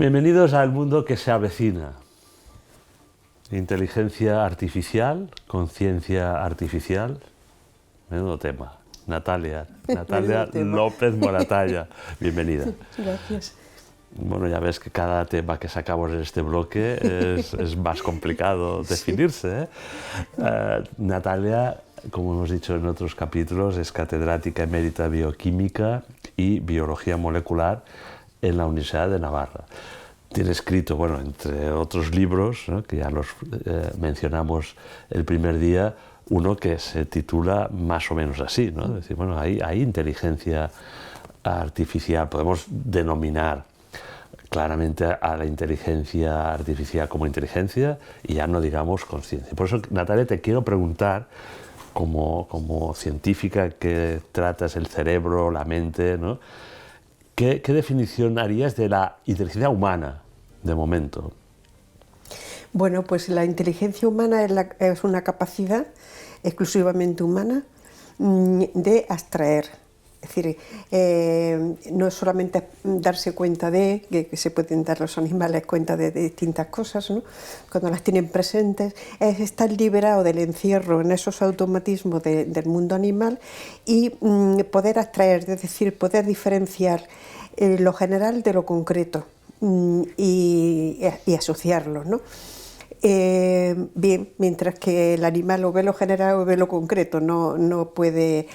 Bienvenidos al mundo que se avecina. Inteligencia artificial, conciencia artificial. Menudo tema. Natalia López Moratalla, bienvenida. Gracias. Bueno, ya ves que cada tema que sacamos en este bloque es más complicado definirse, ¿eh? Natalia, como hemos dicho en otros capítulos, es catedrática emérita de bioquímica y biología molecular en la Universidad de Navarra. Tiene escrito, bueno, entre otros libros, ¿no?, que ya los mencionamos el primer día, uno que se titula más o menos así, ¿no? Es decir, bueno, hay inteligencia artificial, podemos denominar claramente a la inteligencia artificial como inteligencia y ya no digamos conciencia. Por eso, Natalia, te quiero preguntar, como científica que tratas el cerebro, la mente, ¿no?, ¿qué definición harías de la inteligencia humana de momento? Bueno, pues la inteligencia humana es una capacidad exclusivamente humana de abstraer. Es decir, no es solamente darse cuenta de, que se pueden dar los animales cuenta de distintas cosas, ¿no?, cuando las tienen presentes, es estar liberado del encierro en esos automatismos del mundo animal y poder abstraer, es decir, poder diferenciar lo general de lo concreto y asociarlo, ¿no? Bien, mientras que el animal o ve lo general o ve lo concreto, no puede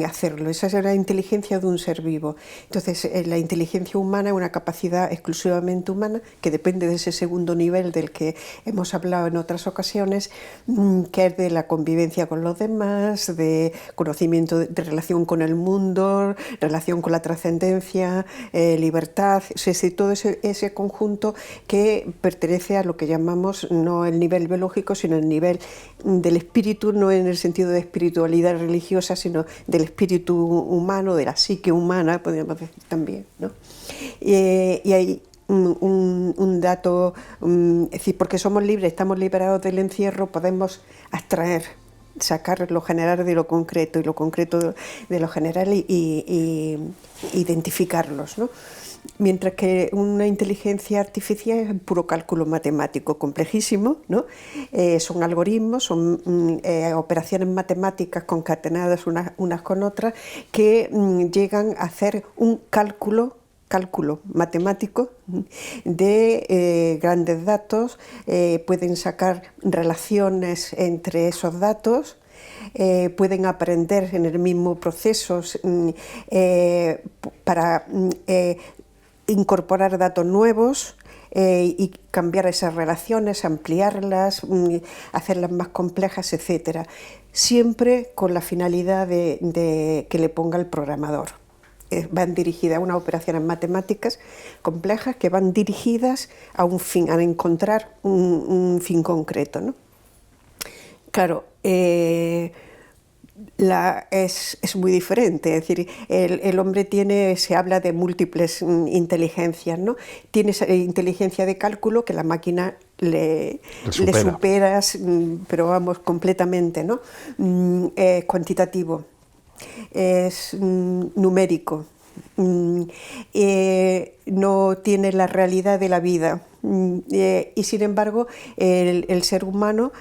hacerlo. Esa es la inteligencia de un ser vivo. Entonces, la inteligencia humana es una capacidad exclusivamente humana que depende de ese segundo nivel del que hemos hablado en otras ocasiones, que es de la convivencia con los demás, de conocimiento de relación con el mundo, relación con la trascendencia, libertad, todo ese conjunto que pertenece a lo que llamamos no el nivel biológico, sino el nivel del espíritu, no en el sentido de espiritualidad religiosa, sino del espíritu humano, de la psique humana, podríamos decir también, ¿no? Y hay un dato, es decir, porque somos libres, estamos liberados del encierro, podemos abstraer, sacar lo general de lo concreto y lo concreto de lo general y identificarlos, ¿no? Mientras que una inteligencia artificial es puro cálculo matemático, complejísimo, ¿no? Son algoritmos, son operaciones matemáticas concatenadas unas con otras que llegan a hacer un cálculo matemático de grandes datos, pueden sacar relaciones entre esos datos, pueden aprender en el mismo proceso para incorporar datos nuevos y cambiar esas relaciones, ampliarlas, hacerlas más complejas, etc. Siempre con la finalidad de que le ponga el programador. Van dirigidas a unas operaciones matemáticas complejas que van dirigidas a un fin, a encontrar un fin concreto, ¿no? Claro, es muy diferente, es decir, el hombre se habla de múltiples inteligencias, ¿no? Tiene esa inteligencia de cálculo que la máquina le supera, pero vamos, completamente, ¿no? Es cuantitativo, es numérico, no tiene la realidad de la vida. Y sin embargo el ser humano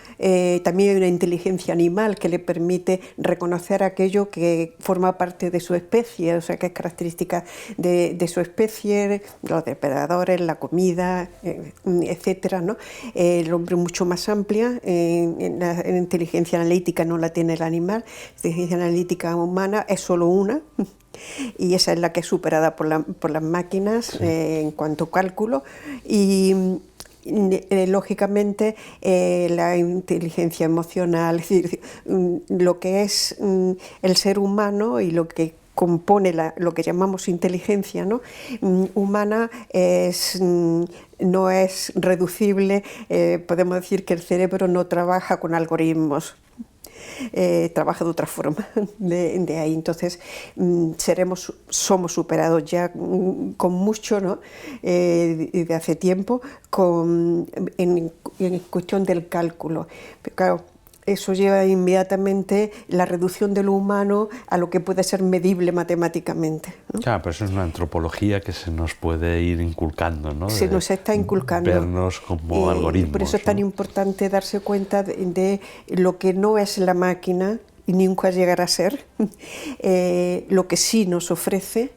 también hay una inteligencia animal que le permite reconocer aquello que forma parte de su especie, o sea, que es característica de su especie, los depredadores, la comida, etcétera, ¿no? El hombre es mucho más amplia, en inteligencia analítica no la tiene el animal, la inteligencia analítica humana es solo una, y esa es la que es superada por las máquinas, sí, en cuanto a cálculo, y lógicamente la inteligencia emocional, es decir, lo que es el ser humano y lo que compone lo que llamamos inteligencia, ¿no?, humana no es reducible, podemos decir que el cerebro no trabaja con algoritmos. Trabaja de otra forma de ahí. Entonces somos superados ya con mucho, ¿no?, de hace tiempo en cuestión del cálculo. Pero claro, eso lleva inmediatamente la reducción de lo humano a lo que puede ser medible matemáticamente, ¿no? Claro, pero eso es una antropología que se nos puede ir inculcando, ¿no? Se nos está inculcando. Vernos como algoritmos. Por eso es tan importante darse cuenta de lo que no es la máquina y nunca llegará a ser, lo que sí nos ofrece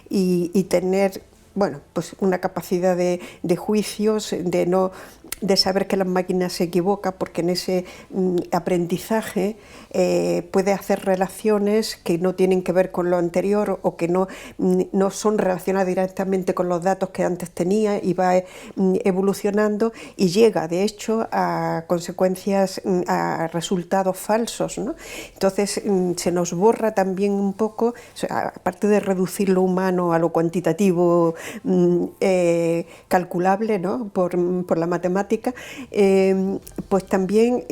y tener, bueno, pues una capacidad de juicios, de saber que la máquina se equivoca, porque en ese aprendizaje puede hacer relaciones que no tienen que ver con lo anterior o que no son relacionadas directamente con los datos que antes tenía, y va evolucionando y llega, de hecho, a consecuencias, a resultados falsos, ¿no? Entonces se nos borra también un poco, o sea, aparte de reducir lo humano a lo cuantitativo calculable, ¿no? por la matemática, pues también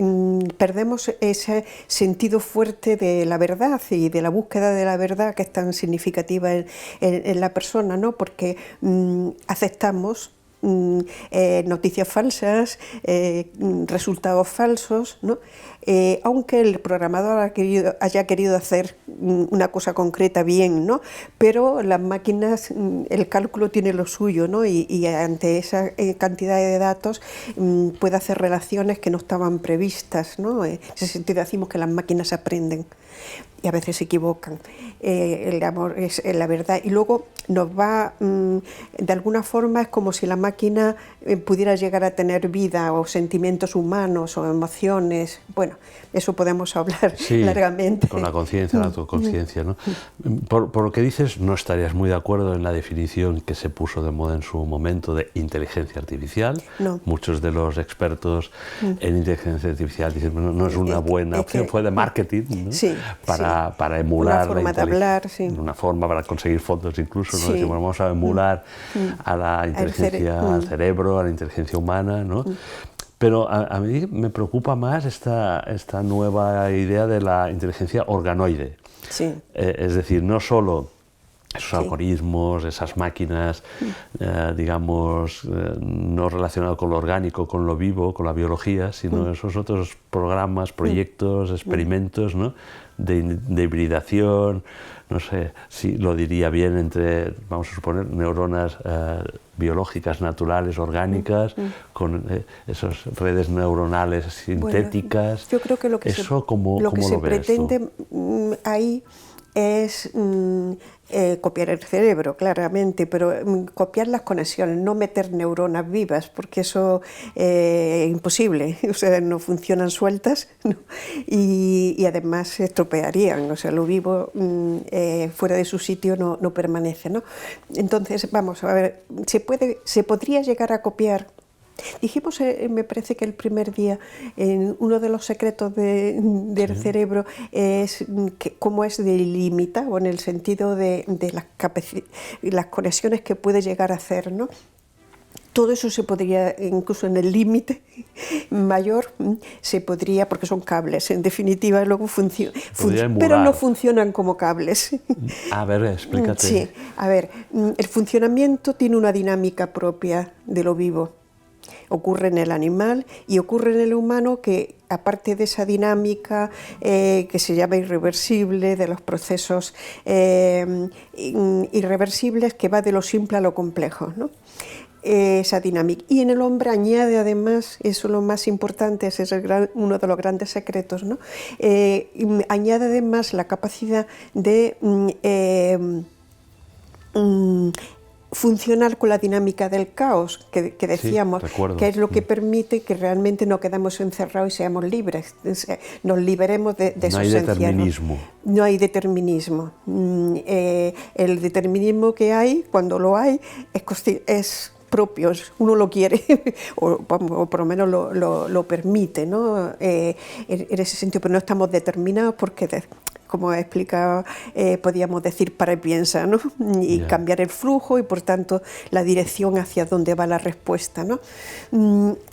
perdemos ese sentido fuerte de la verdad y de la búsqueda de la verdad, que es tan significativa en la persona, ¿no? Porque aceptamos noticias falsas, resultados falsos, ¿no? Aunque el programador haya querido hacer una cosa concreta bien, ¿no? Pero las máquinas, el cálculo tiene lo suyo, ¿no? Y ante esa cantidad de datos puede hacer relaciones que no estaban previstas, ¿no? En ese sentido decimos que las máquinas aprenden y a veces se equivocan. El amor es la verdad, y luego nos va, de alguna forma es como si la máquina pudiera llegar a tener vida o sentimientos humanos o emociones. Bueno, eso podemos hablar largamente. Con la conciencia, la autoconciencia, ¿no? Por lo que dices, no estarías muy de acuerdo en la definición que se puso de moda en su momento de inteligencia artificial. No. Muchos de los expertos en inteligencia artificial dicen que no es una buena opción, fue de marketing, ¿no? Sí, para emular una forma de hablar, una forma para conseguir fondos incluso, ¿no? Decimos, vamos a emular a la inteligencia, al cerebro, a la inteligencia humana, ¿no? Pero a mí me preocupa más esta nueva idea de la inteligencia organoide. Sí. Es decir, no solo esos algoritmos, esas máquinas, digamos, no relacionados con lo orgánico, con lo vivo, con la biología, sino esos otros programas, proyectos, experimentos, ¿no? de hibridación, no sé si lo diría bien, entre, vamos a suponer, neuronas biológicas, naturales, orgánicas, con esas redes neuronales sintéticas. Bueno, yo creo que lo que se pretende ahí es copiar el cerebro, claramente, pero copiar las conexiones, no meter neuronas vivas, porque eso es imposible, o sea, no funcionan sueltas, ¿no? Y además se estropearían, o sea, lo vivo fuera de su sitio no permanece, ¿no? Entonces, vamos a ver, se podría llegar a copiar. Dijimos, me parece que el primer día, uno de los secretos del cerebro es cómo es de ilimitado, en el sentido de las conexiones que puede llegar a hacer, ¿no? Todo eso se podría, incluso en el límite mayor, se podría, porque son cables, en definitiva, luego pero no funcionan como cables. A ver, explícate. Sí, a ver, el funcionamiento tiene una dinámica propia de lo vivo. Ocurre en el animal y ocurre en el humano, que aparte de esa dinámica que se llama irreversible, de los procesos irreversibles, que va de lo simple a lo complejo, ¿no? Esa dinámica. Y en el hombre añade además, eso es lo más importante, ese es uno de los grandes secretos, ¿no? Añade además la capacidad de funcionar con la dinámica del caos que decíamos, que es lo que permite que realmente no quedemos encerrados y seamos libres, nos liberemos de esos encierros. No hay determinismo. No hay determinismo. El determinismo que hay, cuando lo hay, es propio, uno lo quiere o por lo menos lo permite, ¿no? En ese sentido, pero no estamos determinados porque, como he explicado, podíamos decir para y piensa, ¿no? Y cambiar el flujo y, por tanto, la dirección hacia dónde va la respuesta, ¿no?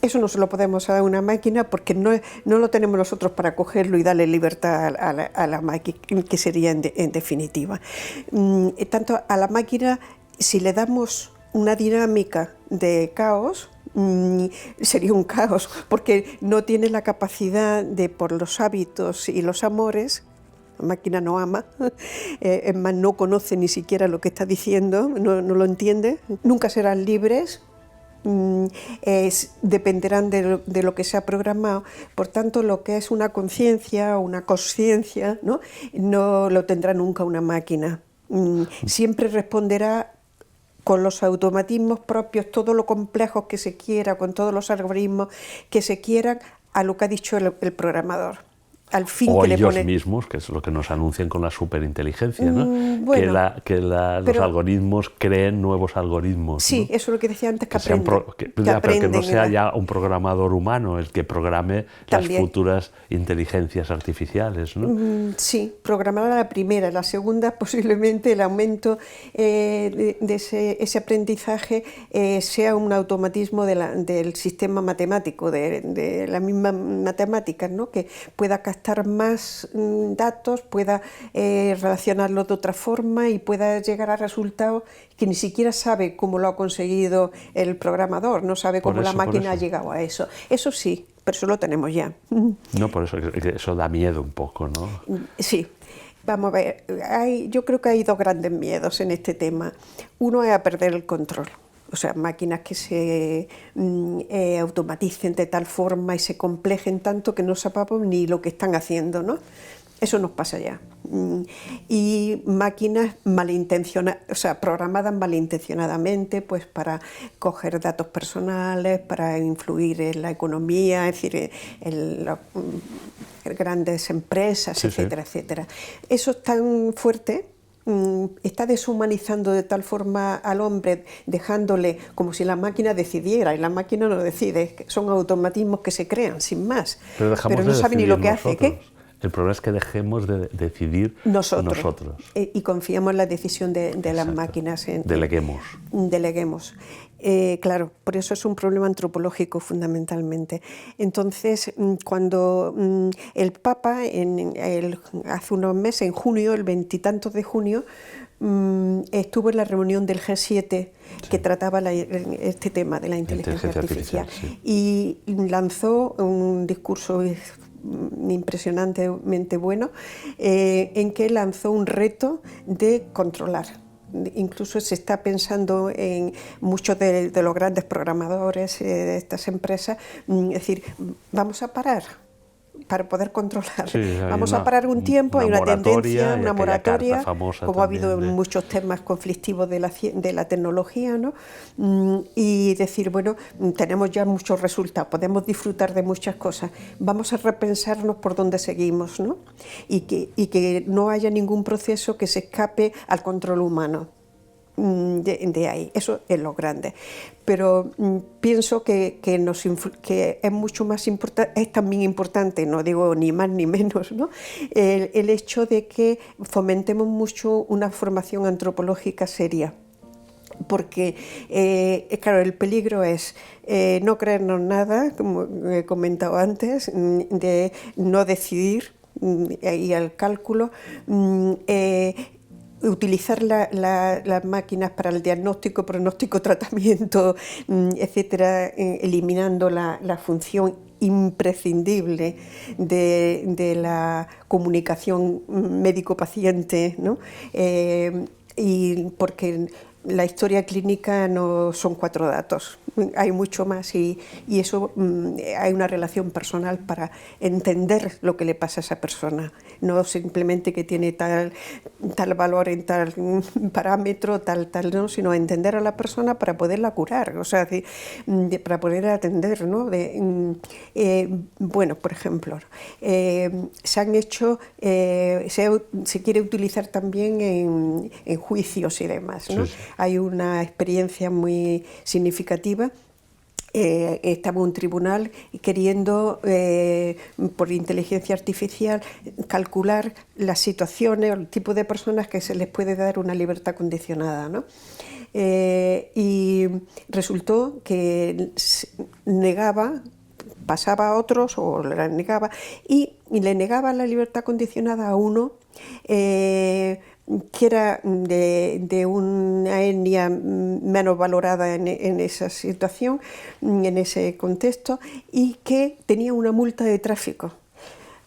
Eso no se lo podemos dar a una máquina, porque no lo tenemos nosotros para cogerlo y darle libertad a la máquina, que sería en definitiva. Tanto a la máquina, si le damos una dinámica de caos, sería un caos, porque no tiene la capacidad de, por los hábitos y los amores, la máquina no ama, es más, no conoce ni siquiera lo que está diciendo, no lo entiende, nunca serán libres. Dependerán de lo que se ha programado, por tanto lo que es una conciencia o una consciencia, no lo tendrá nunca una máquina. Siempre responderá con los automatismos propios, todo lo complejos que se quiera, con todos los algoritmos que se quieran, a lo que ha dicho el programador. Al fin o que le ellos pone... mismos, que es lo que nos anuncian con la superinteligencia, ¿no? Bueno, los algoritmos creen nuevos algoritmos. Sí, ¿no? eso es lo que decía antes, que pero que no sea ya un programador humano el que programe también las futuras inteligencias artificiales, ¿no? Sí, programar la primera, la segunda posiblemente el aumento de ese aprendizaje sea un automatismo del sistema matemático, de la misma matemática, ¿no? Que pueda captar más datos, pueda relacionarlos de otra forma y pueda llegar a resultados que ni siquiera sabe cómo lo ha conseguido el programador, no sabe cómo la máquina ha llegado a eso. Eso sí, pero eso lo tenemos ya. No, por eso, eso da miedo un poco, ¿no? Sí. Vamos a ver, yo creo que hay dos grandes miedos en este tema. Uno es a perder el control. O sea, máquinas que se automaticen de tal forma y se complejen tanto que no sepamos ni lo que están haciendo, ¿no? Eso nos pasa ya. Y máquinas malintencionadas, o sea, programadas malintencionadamente, pues para coger datos personales, para influir en la economía, es decir, en las grandes empresas, sí, etcétera, sí. etcétera. Eso es tan fuerte, está deshumanizando de tal forma al hombre, dejándole como si la máquina decidiera, y la máquina no decide, son automatismos que se crean, sin más. Pero no sabe ni lo que hace. ¿Qué? El problema es que dejemos de decidir nosotros. Y confiamos en la decisión de las máquinas. Deleguemos. Claro, por eso es un problema antropológico fundamentalmente. Entonces, cuando el Papa, hace unos meses, en junio, el 20 y tantos de junio, estuvo en la reunión del G7 que trataba este tema de la inteligencia artificial. Sí. Y lanzó un discurso impresionantemente bueno, en que lanzó un reto de controlar. Incluso se está pensando en muchos de los grandes programadores de estas empresas, es decir, vamos a parar para poder controlar. Sí, vamos a parar un tiempo, hay una tendencia, una moratoria, como ha habido en muchos temas conflictivos de la tecnología, ¿no? Y decir, bueno, tenemos ya muchos resultados, podemos disfrutar de muchas cosas, vamos a repensarnos por dónde seguimos, ¿no? Y que no haya ningún proceso que se escape al control humano. De ahí, eso es lo grande, pero pienso que es mucho más importante, es también importante, no digo ni más ni menos, ¿no? El hecho de que fomentemos mucho una formación antropológica seria, porque claro, el peligro es no creernos nada, como he comentado antes, de no decidir y el cálculo, utilizar las máquinas para el diagnóstico, pronóstico, tratamiento, etcétera, eliminando la función imprescindible de la comunicación médico-paciente, ¿no? Y porque la historia clínica no son 4 datos, hay mucho más y eso hay una relación personal para entender lo que le pasa a esa persona, no simplemente que tiene tal valor en tal parámetro, tal, no, sino entender a la persona para poderla curar, o sea, para poder atender, ¿no? Bueno, por ejemplo, se han hecho, se quiere utilizar también en juicios y demás, ¿no? Sí, sí. Hay una experiencia muy significativa. Estaba un tribunal queriendo, por inteligencia artificial, calcular las situaciones o el tipo de personas que se les puede dar una libertad condicionada, ¿no? Y resultó que negaba, pasaba a otros o la negaba, y le negaba la libertad condicionada a uno que era de una etnia menos valorada en esa situación, en ese contexto, y que tenía una multa de tráfico.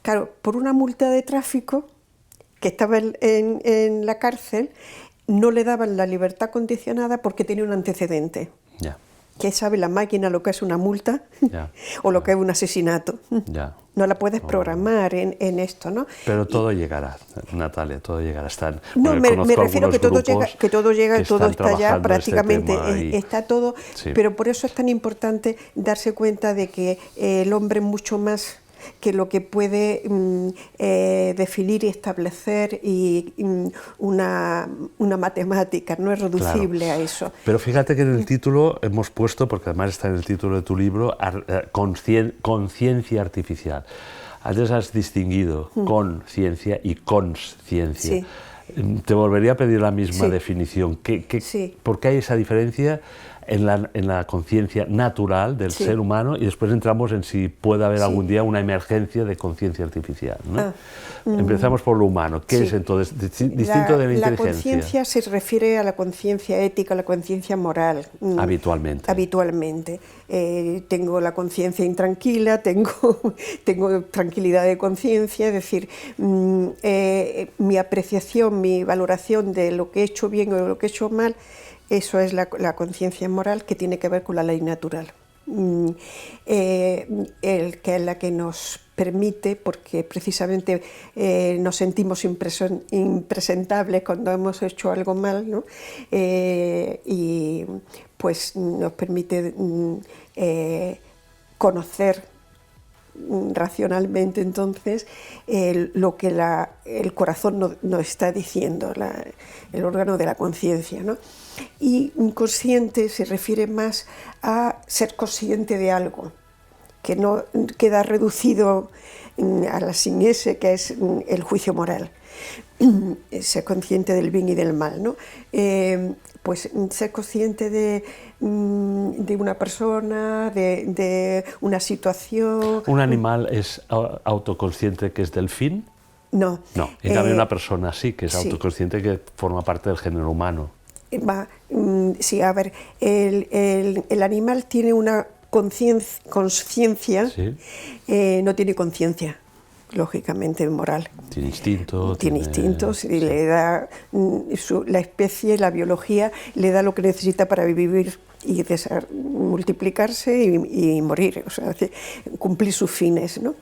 Claro, por una multa de tráfico, que estaba en la cárcel, no le daban la libertad condicionada porque tenía un antecedente. Ya. ¿Qué sabe la máquina lo que es una multa Ya. o lo que es un asesinato? Ya. No la puedes programar en esto, ¿no? Pero todo llegará, Natalia, todo llegará. No, me refiero que todo llega, todo están está ya prácticamente, y... está todo, sí. Pero por eso es tan importante darse cuenta de que el hombre es mucho más que lo que puede definir y establecer una matemática, no es reducible claro. a eso. Pero fíjate que en el título hemos puesto, porque además está en el título de tu libro, conciencia artificial. Antes has distinguido conciencia y consciencia. Sí. Te volvería a pedir la misma definición. Sí. ¿Por qué hay esa diferencia en la conciencia natural del ser humano? Y después entramos en si puede haber algún día una emergencia de conciencia artificial, ¿no? Empezamos por lo humano. ¿Qué es entonces distinto de la inteligencia? La conciencia se refiere a la conciencia ética, a la conciencia moral. Habitualmente. Habitualmente. Tengo la conciencia intranquila, tengo tranquilidad de conciencia, es decir, mi apreciación, mi valoración de lo que he hecho bien o de lo que he hecho mal, eso es la conciencia moral, que tiene que ver con la ley natural. Que es la que nos permite, porque precisamente nos sentimos impresentables cuando hemos hecho algo mal, ¿no? Y pues nos permite conocer racionalmente entonces lo que el corazón nos está diciendo, el órgano de la conciencia, ¿no? Y consciente se refiere más a ser consciente de algo, que no queda reducido a la sin ese, que es el juicio moral. Ser consciente del bien y del mal, ¿no? Pues ser consciente de una persona, de una situación. ¿Un animal es autoconsciente que es delfín? No. No, en cambio una persona sí, que es autoconsciente, que forma parte del género humano. Sí, a ver, el animal tiene una conciencia, no tiene conciencia, lógicamente, moral. Tiene instinto. Tiene instintos y le da la especie, la biología, le da lo que necesita para vivir y multiplicarse y morir, o sea, cumplir sus fines, ¿no?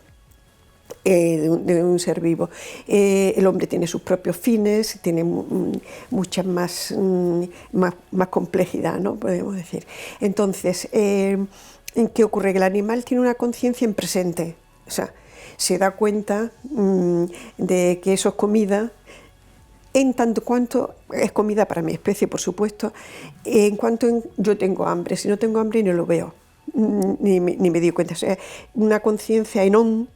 De un ser vivo. El hombre tiene sus propios fines, tiene mucha más complejidad, ¿no? Podemos decir. Entonces, ¿qué ocurre? Que el animal tiene una conciencia en presente, o sea, se da cuenta de que eso es comida, en tanto cuanto es comida para mi especie, por supuesto, en cuanto yo tengo hambre. Si no tengo hambre, no lo veo, ni me doy cuenta. O sea, una conciencia en on,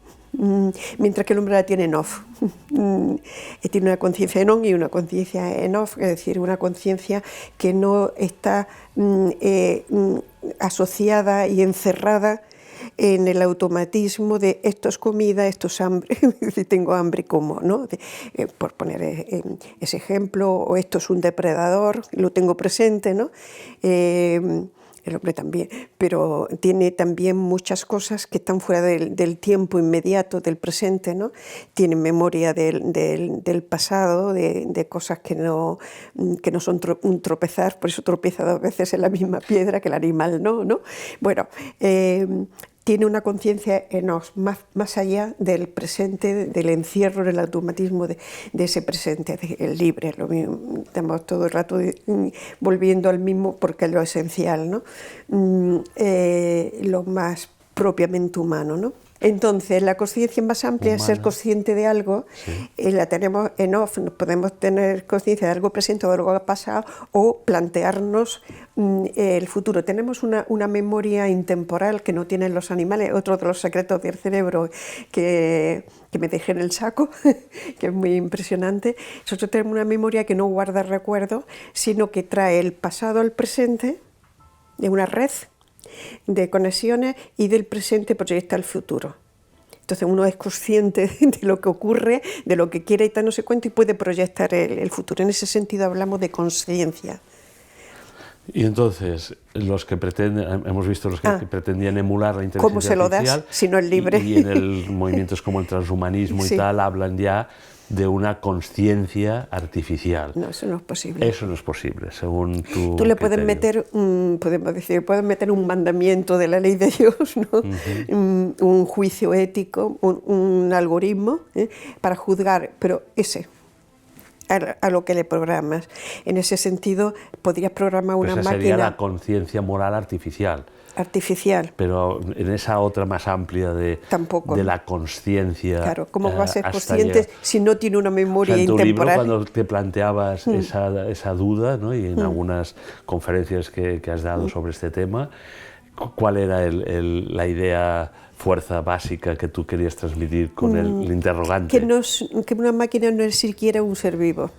mientras que el hombre la tiene en off. Tiene una conciencia en on y una conciencia en off, es decir, una conciencia que no está asociada y encerrada en el automatismo de esto es comida, esto es hambre, si tengo hambre, ¿cómo? ¿No? Por poner ese ejemplo, o esto es un depredador, lo tengo presente, ¿no? El hombre también, pero tiene también muchas cosas que están fuera del tiempo inmediato, del presente, ¿no? Tiene memoria del pasado, de cosas que no son un tropezar, por eso tropieza 2 veces en la misma piedra que el animal, ¿no? Bueno, tiene una conciencia más allá del presente, del encierro, del automatismo de ese presente, el libre. Estamos todo el rato volviendo al mismo porque es lo esencial, ¿no? Lo más propiamente humano, ¿no? Entonces, la conciencia más amplia es ser consciente de algo, la tenemos en off, podemos tener conciencia de algo presente o de algo pasado, o plantearnos el futuro. Tenemos una memoria intemporal que no tienen los animales, otro de los secretos del cerebro que me dejé en el saco, que es muy impresionante. Nosotros tenemos una memoria que no guarda recuerdos, sino que trae el pasado al presente de una red de conexiones y del presente proyecta el futuro. Entonces uno es consciente de lo que ocurre, de lo que quiere y tal, no sé cuánto, y puede proyectar el futuro. En ese sentido hablamos de conciencia. Y entonces, los que pretenden, hemos visto los que pretendían emular la inteligencia ¿Cómo se lo artificial, das si no es libre? Y en el movimientos como el transhumanismo Sí. y tal, hablan ya de una conciencia artificial. No, eso no es posible. Eso no es posible, según tu Tú le puedes criterio. meter, podemos decir, puedes meter un mandamiento de la ley de Dios, ¿no? Un juicio ético, un algoritmo para juzgar, pero ese, a lo que le programas. En ese sentido, podrías programar una Esa sería máquina la conciencia moral artificial. artificial. Pero en esa otra más amplia de la conciencia. Claro, ¿cómo va a ser hasta consciente llegar? si no tiene una memoria O sea, en tu libro, intemporal? cuando te planteabas esa duda, ¿no? Y en algunas conferencias que has dado sobre este tema, ¿cuál era la idea, fuerza básica que tú querías transmitir con el interrogante? Que una máquina no es siquiera un ser vivo,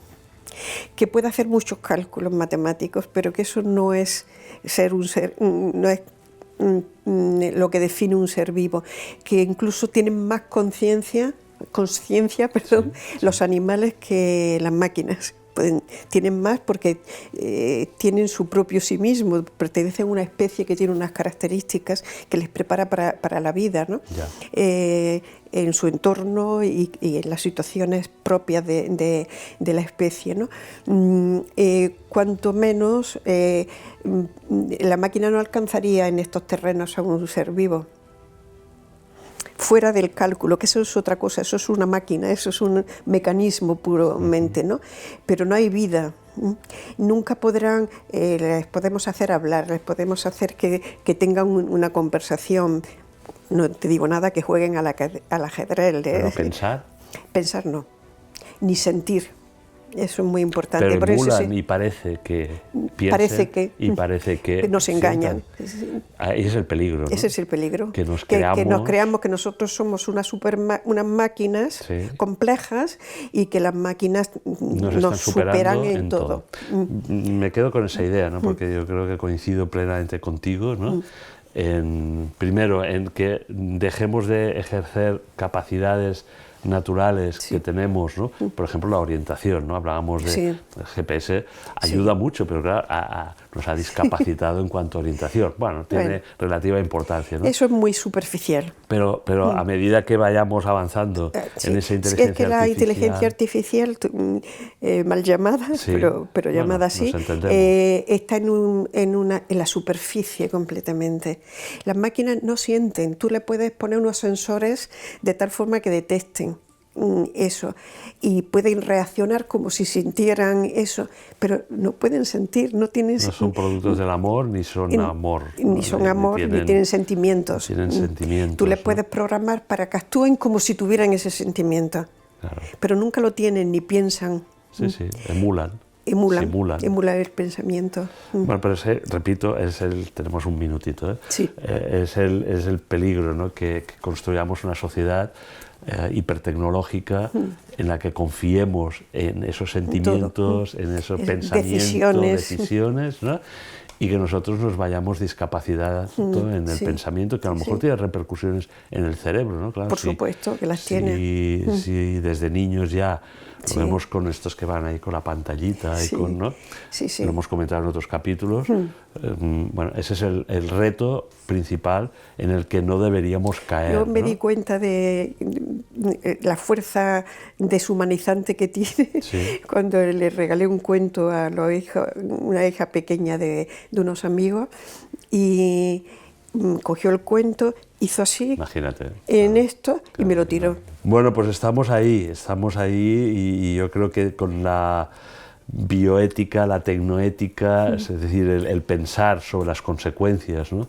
que puede hacer muchos cálculos matemáticos, pero que eso no es ser un ser, no es lo que define un ser vivo, que incluso tienen más conciencia, los animales que las máquinas. Tienen más porque tienen su propio sí mismo, pertenecen a una especie que tiene unas características que les prepara para la vida, ¿no? En su entorno y en las situaciones propias de la especie, ¿no? Cuanto menos la máquina no alcanzaría en estos terrenos a un ser vivo. Fuera del cálculo, que eso es otra cosa, eso es una máquina, eso es un mecanismo puramente, ¿no? Pero no hay vida. Nunca podrán, les podemos hacer hablar, les podemos hacer que tengan una conversación. No te digo nada que jueguen al ajedrez. ¿Pero pensar? Pensar no, ni sentir. Eso es muy importante. Pero emulan por eso y parece que piensen y parece que nos engañan. Ahí es el peligro, ¿no? Ese es el peligro. Que nos creamos que nosotros somos unas máquinas complejas y que las máquinas nos superan en todo. Me quedo con esa idea, ¿no? Porque yo creo que coincido plenamente contigo, ¿no? Primero, en que dejemos de ejercer capacidades naturales que tenemos, ¿no? Por ejemplo, la orientación, ¿no? Hablábamos de GPS, ayuda mucho, pero claro, nos ha discapacitado en cuanto a orientación. Bueno, tiene relativa importancia, ¿no? Eso es muy superficial. Pero a medida que vayamos avanzando en esa inteligencia es que la inteligencia artificial, mal llamada, pero llamada así, está en la superficie completamente. Las máquinas no sienten. Tú le puedes poner unos sensores de tal forma que detecten eso y pueden reaccionar como si sintieran eso, pero no pueden sentir, no tienen. No son productos del amor ni son amor, ni son amor, ni tienen sentimientos. Tienen sentimientos. Tú les puedes programar para que actúen como si tuvieran ese sentimiento, pero nunca lo tienen ni piensan. Sí, emulan. Emulan el pensamiento. Bueno, pero repito, tenemos un minutito, es el peligro, ¿no? Que construyamos una sociedad hipertecnológica en la que confiemos en esos sentimientos, en esos pensamientos, decisiones, ¿no? Y que nosotros nos vayamos discapacitados en el pensamiento, que a lo mejor tiene repercusiones en el cerebro, ¿no? Claro, por supuesto que las tiene. Si desde niños ya lo vemos con estos que van ahí con la pantallita, y con, ¿no? Lo hemos comentado en otros capítulos. Bueno, ese es el reto principal en el que no deberíamos caer. Yo me di cuenta de la fuerza deshumanizante que tiene cuando le regalé un cuento a una hija pequeña de unos amigos y cogió el cuento, hizo así, imagínate, en esto y me lo tiró. Bueno, pues estamos ahí y yo creo que con la bioética, la tecnoética, es decir, el pensar sobre las consecuencias, ¿no?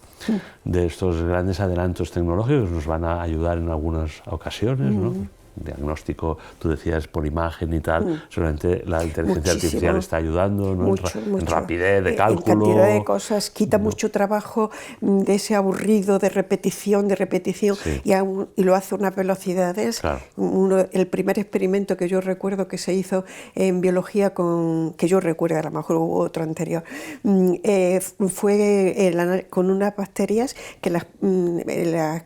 de estos grandes adelantos tecnológicos nos van a ayudar en algunas ocasiones, ¿no? diagnóstico, tú decías, por imagen y tal, seguramente la inteligencia artificial está ayudando, ¿no? En rapidez de cálculo. En cantidad de cosas, quita mucho trabajo de ese aburrido de repetición, y lo hace a unas velocidades. Claro. El primer experimento que yo recuerdo que se hizo en biología, que yo recuerdo, a lo mejor hubo otro anterior, fue con unas bacterias que las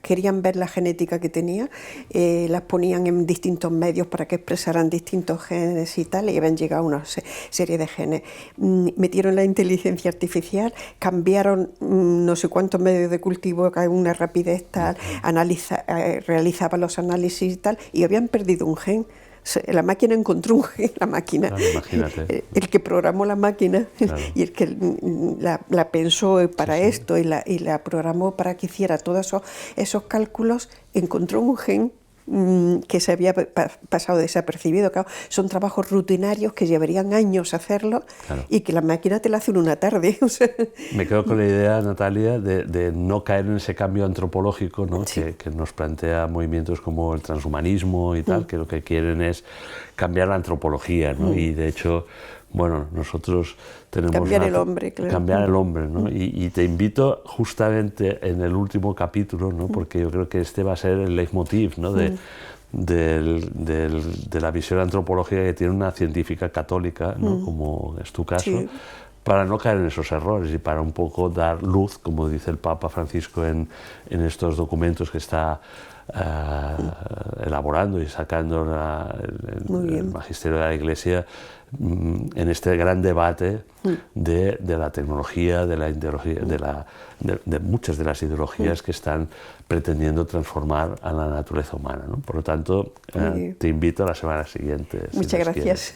querían ver la genética que tenía, las ponían en distintos medios para que expresaran distintos genes y tal, y habían llegado a una serie de genes. Metieron la inteligencia artificial, cambiaron no sé cuántos medios de cultivo, a una rapidez tal, realizaba los análisis y tal, y habían perdido un gen. La máquina encontró un gen, la máquina. Claro, imagínate. El que programó la máquina, claro, y el que la pensó para esto y la programó para que hiciera todos esos cálculos, encontró un gen que se había pasado desapercibido. Claro, son trabajos rutinarios que llevarían años hacerlo, claro, y que la máquina te lo hace en una tarde. O sea. Me quedo con la idea, Natalia, de no caer en ese cambio antropológico, ¿no? Sí. que nos plantea movimientos como el transhumanismo y tal, que lo que quieren es cambiar la antropología, ¿no? Y de hecho, bueno, nosotros tenemos... Cambiar el hombre, claro. Cambiar el hombre, ¿no? Y te invito justamente en el último capítulo, ¿no? Porque yo creo que este va a ser el leitmotiv, ¿no? de la visión antropológica que tiene una científica católica, ¿no? Como es tu caso, sí, para no caer en esos errores y para un poco dar luz, como dice el Papa Francisco en estos documentos que está elaborando y sacando el magisterio de la Iglesia, en este gran debate de la tecnología, de la ideología, de muchas de las ideologías que están pretendiendo transformar a la naturaleza humana, ¿no? Por lo tanto, te invito a la semana siguiente. Muchas gracias.